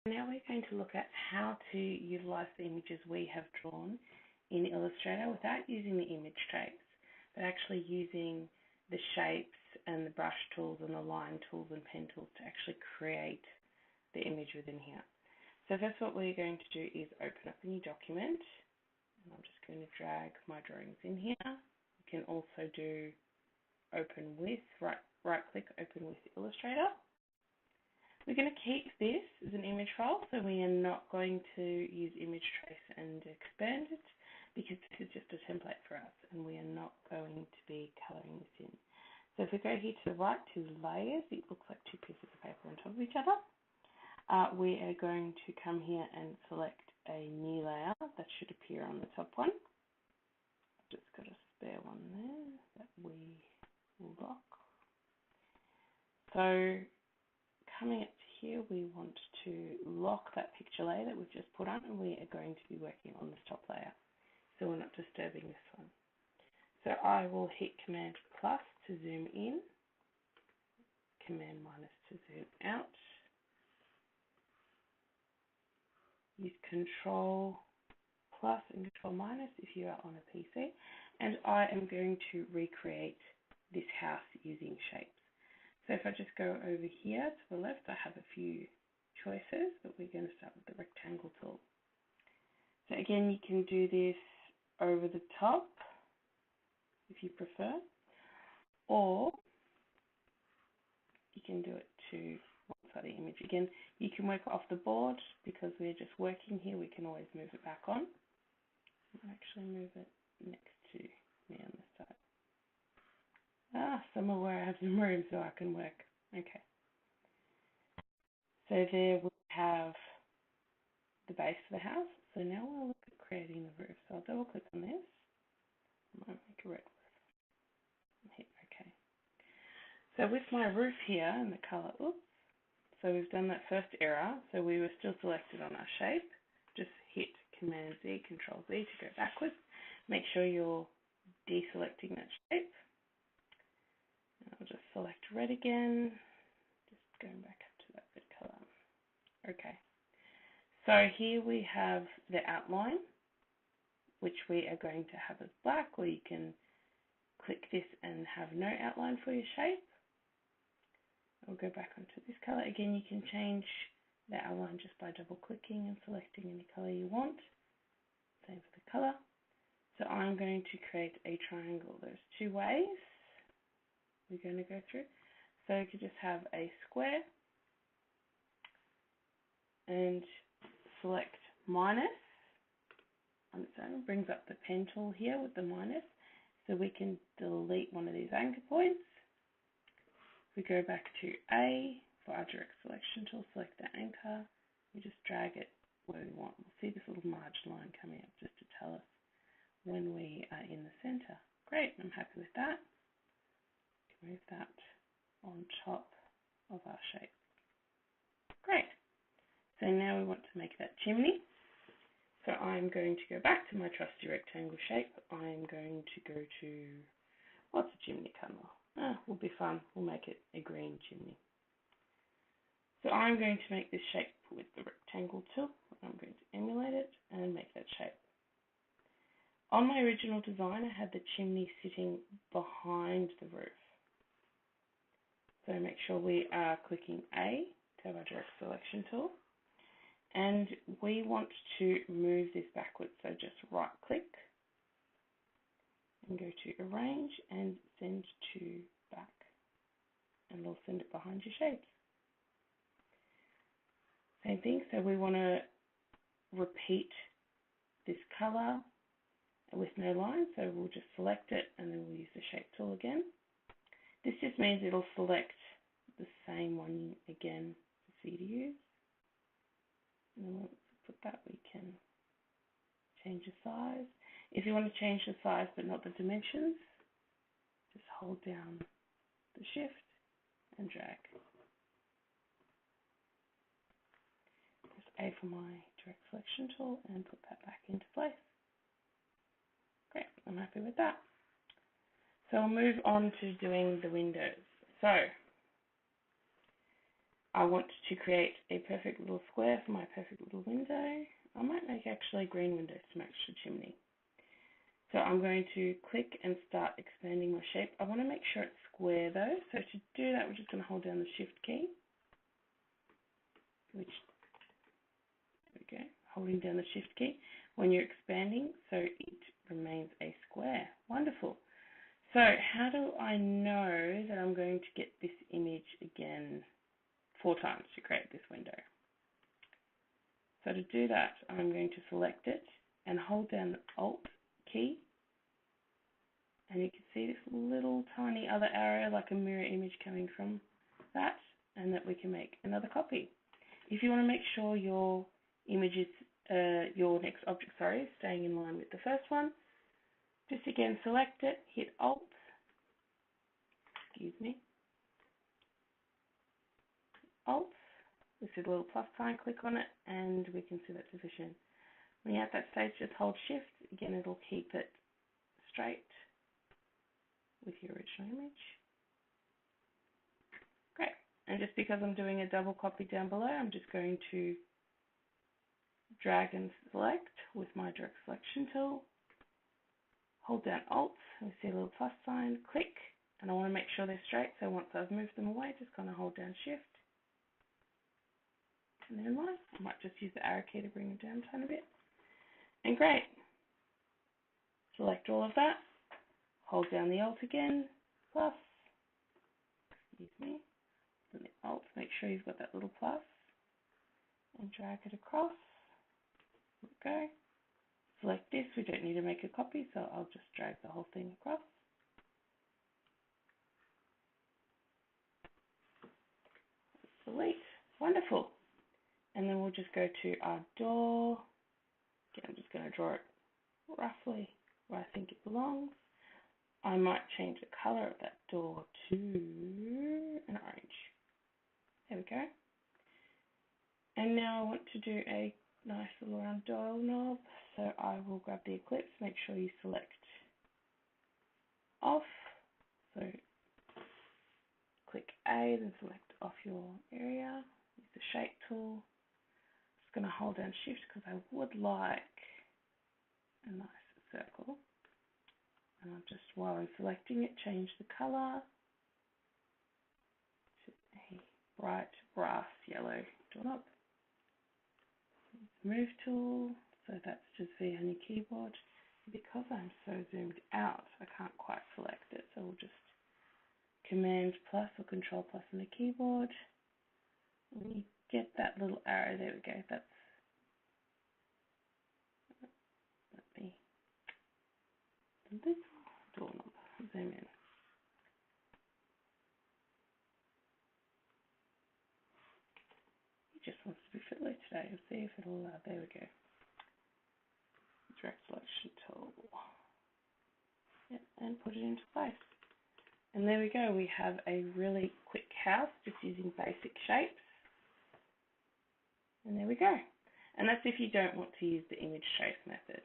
Now we're going to look at how to utilize the images we have drawn in Illustrator without using the image traits, but actually using the shapes and the brush tools and the line tools and pen tools to actually create the image within here. So first what we're going to do is open up a new document, and I'm just going to drag my drawings in here. You can also do open with, right click, open with Illustrator. We're going to keep this as an image file, so we are not going to use image trace and expand it because this is just a template for us and we are not going to be colouring this in. So if we go here to the right to layers, it looks like two pieces of paper on top of each other. We are going to come here and select a new layer that should appear on the top one. I've just got a spare one there that we will lock. So coming up to here, we want to lock that picture layer that we've just put on, and we are going to be working on this top layer, so we're not disturbing this one. So I will hit Command plus to zoom in, Command minus to zoom out, use Control plus and Control minus if you are on a PC, and I am going to recreate this house using shapes. So if I just go over here to the left, I have a few choices, but we're going to start with the rectangle tool. So again, you can do this over the top if you prefer, or you can do it to one side of the image. Again, you can work off the board because we're just working here. We can always move it back on. I'll actually move it next to me on this side. Somewhere where I have some room so I can work. Okay. So there we have the base of the house. So now we'll look at creating the roof. So I'll double click on this. I might make a red roof. And hit OK. So with my roof here and the colour, so we've done that first error. So we were still selected on our shape. Just hit Command Z, Control Z to go backwards. Make sure you're deselecting that shape. I'll just select red again, just going back up to that red colour. Okay, so here we have the outline, which we are going to have as black, or you can click this and have no outline for your shape. I'll go back onto this colour. Again, you can change the outline just by double clicking and selecting any colour you want. Same for the colour. So I'm going to create a triangle. There's two ways we're going to go through. So you could just have a square and select minus on its own. Brings up the pen tool here with the minus, so we can delete one of these anchor points. We go back to A for our direct selection tool, select the anchor, we just drag it where we want. We'll see this little margin line coming up just to tell us when we are in the center. Great, I'm happy with that. Move that on top of our shape. Great. So now we want to make that chimney. So I'm going to go back to my trusty rectangle shape. I'm going to go to, what's a chimney colour? Will be fun. We'll make it a green chimney. So I'm going to make this shape with the rectangle tool. I'm going to emulate it and make that shape. On my original design, I had the chimney sitting behind the roof. So make sure we are clicking A to have our direct selection tool. And we want to move this backwards. So just right click and go to Arrange and Send to Back. And we'll send it behind your shapes. Same thing, so we want to repeat this colour with no line. So we'll just select it and then we'll use the Shape tool again. This just means it'll select the same one again for C to use. And then once we put that, we can change the size. If you want to change the size but not the dimensions, just hold down the shift and drag. Press A for my direct selection tool and put that back into place. Great, I'm happy with that. So I'll move on to doing the windows. So I want to create a perfect little square for my perfect little window. I might make actually a green window to match the chimney. So I'm going to click and start expanding my shape. I want to make sure it's square though. So to do that, we're just going to hold down the Shift key, which, there we go, holding down the Shift key when you're expanding so it remains a square. Wonderful. So how do I know that I'm going to get this image again 4 times to create this window? So to do that, I'm going to select it and hold down the Alt key, and you can see this little tiny other arrow like a mirror image coming from that, and that we can make another copy. If you want to make sure your image is, your next object, is staying in line with the first one, just again select it, hit Alt, Alt, this is a little plus sign, click on it, and we can see that position. When you're at that stage, just hold Shift, again it'll keep it straight with your original image. Great, and just because I'm doing a double copy down below, I'm just going to drag and select with my direct selection tool, hold down Alt, we see a little plus sign, click, and I want to make sure they're straight, so once I've moved them away, just kind of hold down Shift, and they're in line. I might just use the arrow key to bring them down a tiny bit. And great. Select all of that, hold down the Alt again, plus, and the Alt, make sure you've got that little plus, and drag it across. There we go. Select this, we don't need to make a copy, so I'll just drag the whole thing across. Delete. Wonderful. And then we'll just go to our door. Again, I'm just going to draw it roughly where I think it belongs. I might change the color of that door to an orange. There we go. And now I want to do a nice little round dial knob. So I will grab the ellipse, make sure you select off. So click A, then select off your area. Use the shape tool. Just going to hold down Shift because I would like a nice circle. And I'll just, while I'm selecting it, change the color to a bright brass yellow doorknob. Move tool, so that's just V on your keyboard. Because I'm so zoomed out, I can't quite select it, so we'll just Command plus or Control plus on the keyboard. When you get that little arrow, there we go. That's, let me, this doorknob, zoom in. It just wants to be fiddly today. We'll see if it'll, there we go. Direct selection tool. Yep, and put it into place. And there we go. We have a really quick house just using basic shapes. And there we go. And that's if you don't want to use the image trace method.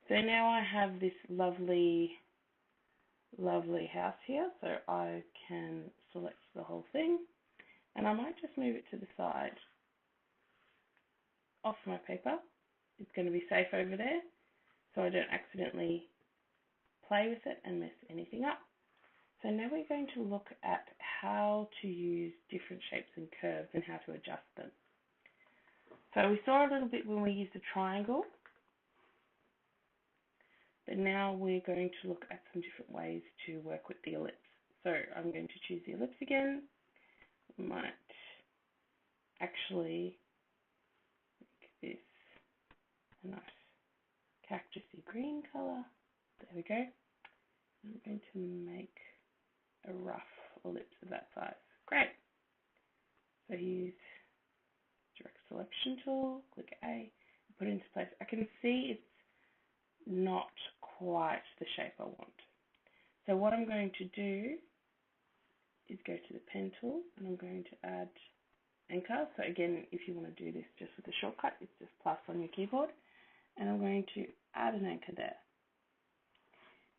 So now I have this lovely, lovely house here. So I can select the whole thing. And I might just move it to the side off my paper. It's going to be safe over there, so I don't accidentally play with it and mess anything up. So now we're going to look at how to use different shapes and curves and how to adjust them. So we saw a little bit when we used the triangle, but now we're going to look at some different ways to work with the ellipse. So I'm going to choose the ellipse again. We might actually make this a nice cactusy green color. There we go. I'm going to make a rough ellipse of that size. Great. So use direct selection tool, click A, put it into place. I can see it's not quite the shape I want. So what I'm going to do is go to the pen tool and I'm going to add anchor. So again, if you want to do this just with a shortcut, it's just plus on your keyboard. And I'm going to add an anchor there.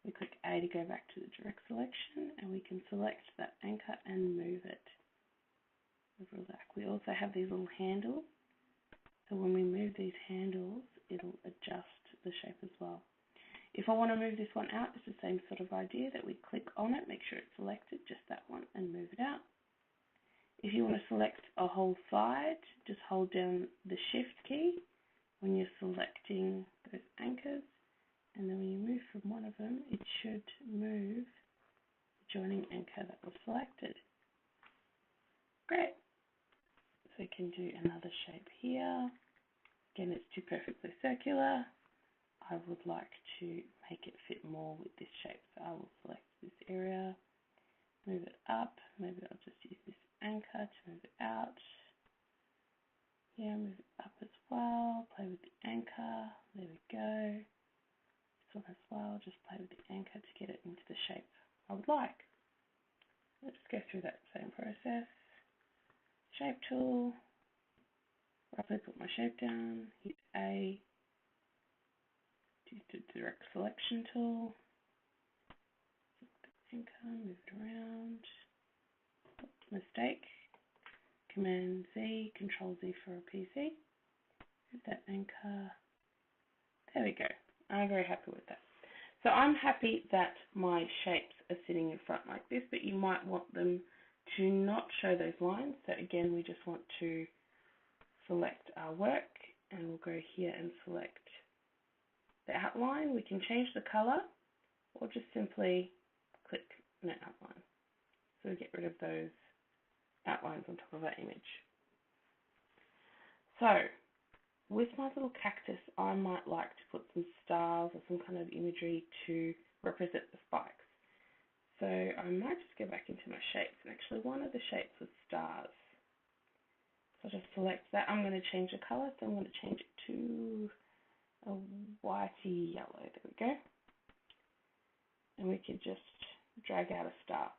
We click A to go back to the direct selection and we can select that anchor and move it. over the back. We also have these little handles, so when we move these handles, it'll adjust the shape as well. If I want to move this one out, it's the same sort of idea that we click on it, make sure it's selected, just that one, and move it out. If you want to select a whole side, just hold down the Shift key when you're selecting those anchors, and then when you move from one of them, it should move the joining anchor that was selected. Great. So we can do another shape here. Again, it's too perfectly circular. I would like to make it fit more with this shape, so I will select this area, move it up. Maybe I'll just use this anchor to move it out. Yeah, move it up as well. Play with the anchor. There we go. This one as well. Just play with the anchor to get it into the shape I would like. Let's go through that same process. Shape tool. Roughly put my shape down. Hit A. Use the direct selection tool. Anchor. Move it around. Mistake. Command Z, Control Z for a PC. Move that anchor. There we go. I'm very happy with that. So I'm happy that my shapes are sitting in front like this, but you might want them to not show those lines. So again, we just want to select our work, and we'll go here and select the outline. We can change the color or just simply click on the outline. So we get rid of those outlines on top of our image. So with my little cactus, I might like to put some stars or some kind of imagery to represent the spikes. So I might just go back into my shapes, and actually one of the shapes was stars. So I'll just select that. I'm going to change the color, so I'm going to change it to a whitey yellow. There we go. And we could just drag out a star.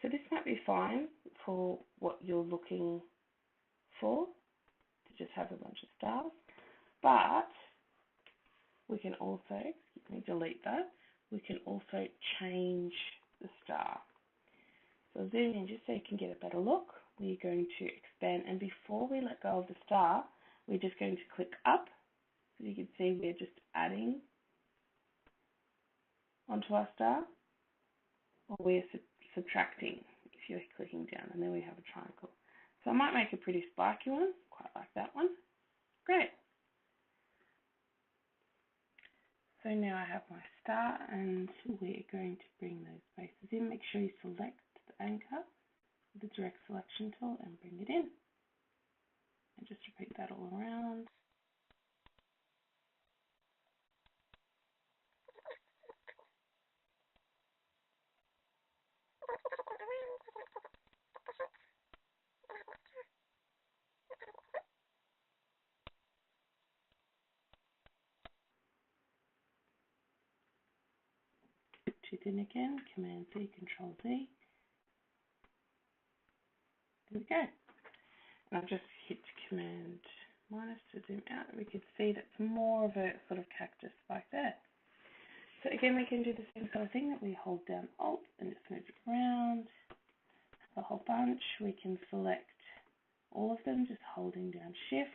So this might be fine for what you're looking for, to just have a bunch of stars. But we can also, delete that, we can also change the star. So zoom in just so you can get a better look. We're going to expand, and before we let go of the star, we're just going to click up. So you can see we're just adding onto our star, or we're subtracting if you're clicking down, and then we have a triangle. So I might make a pretty spiky one, quite like that one. Great. So now I have my star, and we're going to bring those bases in. Make sure you select the anchor with the direct selection tool and bring it in. And just repeat that all around. Too thin again, Command Z, Control Z. There we go. And I've just hit Command minus to zoom out, and we can see that's more of a sort of cactus spike there. So again, we can do the same sort of thing, that we hold down Alt and just move it around the whole bunch. We can select all of them, just holding down Shift,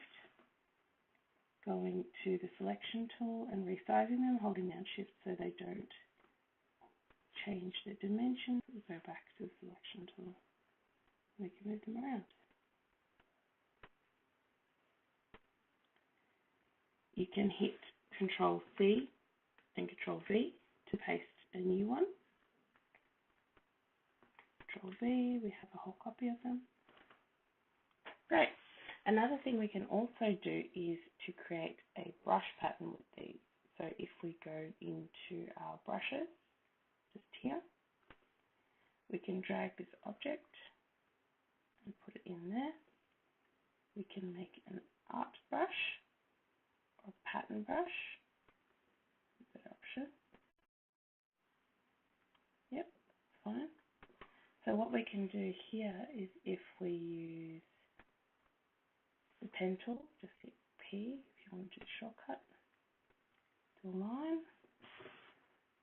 going to the selection tool and resizing them, holding down Shift so they don't change the dimensions. We'll go back to the selection tool. We can move them around. You can hit Control C and Control V to paste a new one. Control V, we have a whole copy of them. Great. Another thing we can also do is to create a brush pattern with these. So if we go into our brushes, just here, we can drag this object and put it in there. We can make an art brush or pattern brush. That option. Yep, fine. So what we can do here is, if we use the pen tool, just hit P if you want to do a shortcut to a line.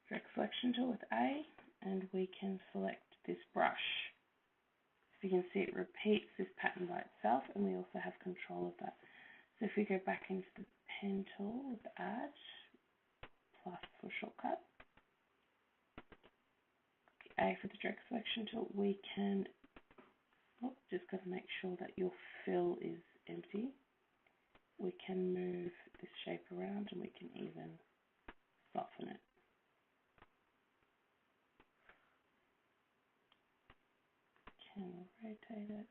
Direct selection tool with A, and we can select this brush. So you can see it repeats this pattern by itself, and we also have control of that. So if we go back into the pen tool with Add, plus for shortcut, A for the drag selection tool, we can, just got to make sure that your fill is empty. We can move this shape around, and we can even soften it. Can rotate it.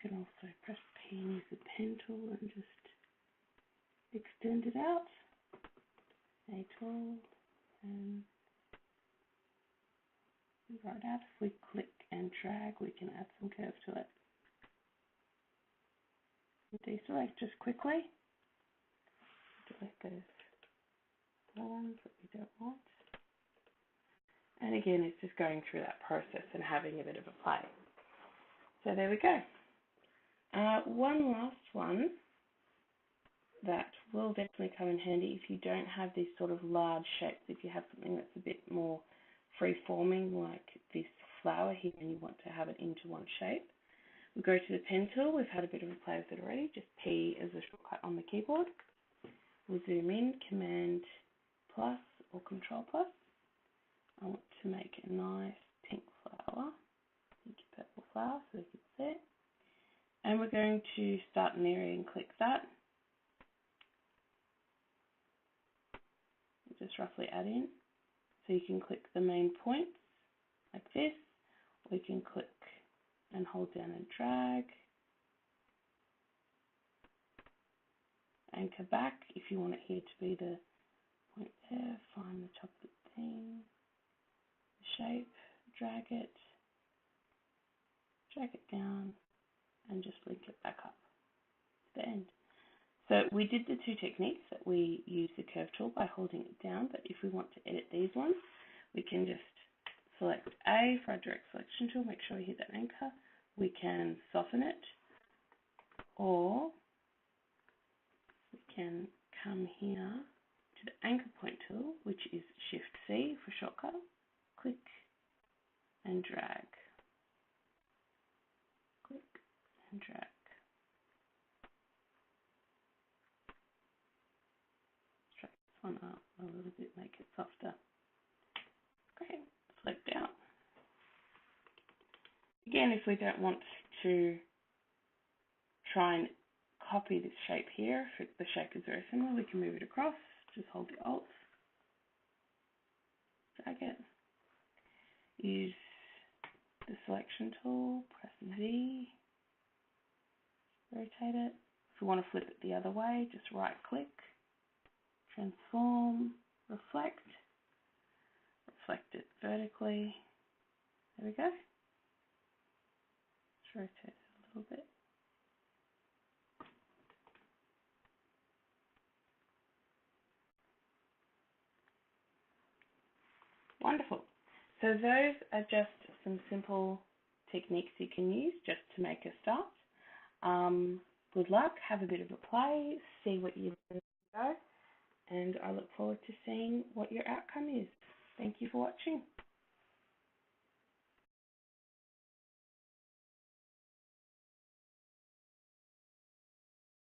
You can also press P and use the pen tool and just extend it out. A tool, and right out. If we click and drag, we can add some curve to it. Deselect just quickly. Delete those ones that we don't want. And again, it's just going through that process and having a bit of a play. So there we go. One last one that will definitely come in handy if you don't have these sort of large shapes, if you have something that's a bit more free-forming like this flower here and you want to have it into one shape. We'll go to the pen tool. We've had a bit of a play with it already. Just P as a shortcut on the keyboard. We'll zoom in, Command plus or Control plus. I want to make a nice pink flower, pinky purple flower, so you can see it. And we're going to start an area and click that. Just roughly add in. So you can click the main points like this, or you can click and hold down and drag. Anchor back if you want it here to be the point there. Find the top of the thing, the shape, drag it down, and just link it back up to the end. So we did the two techniques that we use the curve tool by holding it down, but if we want to edit these ones, we can just select A for our direct selection tool, make sure we hit that anchor. We can soften it, or we can come here to the anchor point tool, which is Shift C for shortcut, click and drag, click and drag. Straight this one up a little bit, make it softer. Great, select out. Again, if we don't want to try and copy this shape here, if the shape is very similar, we can move it across. Just hold the Alt, drag it, use the selection tool, press V, rotate it. If we want to flip it the other way, just right click, transform, reflect it vertically. There we go. Let's rotate it a little bit. Wonderful. So those are just some simple techniques you can use just to make a start. Good luck, have a bit of a play, see what you go, and I look forward to seeing what your outcome is. Thank you for watching.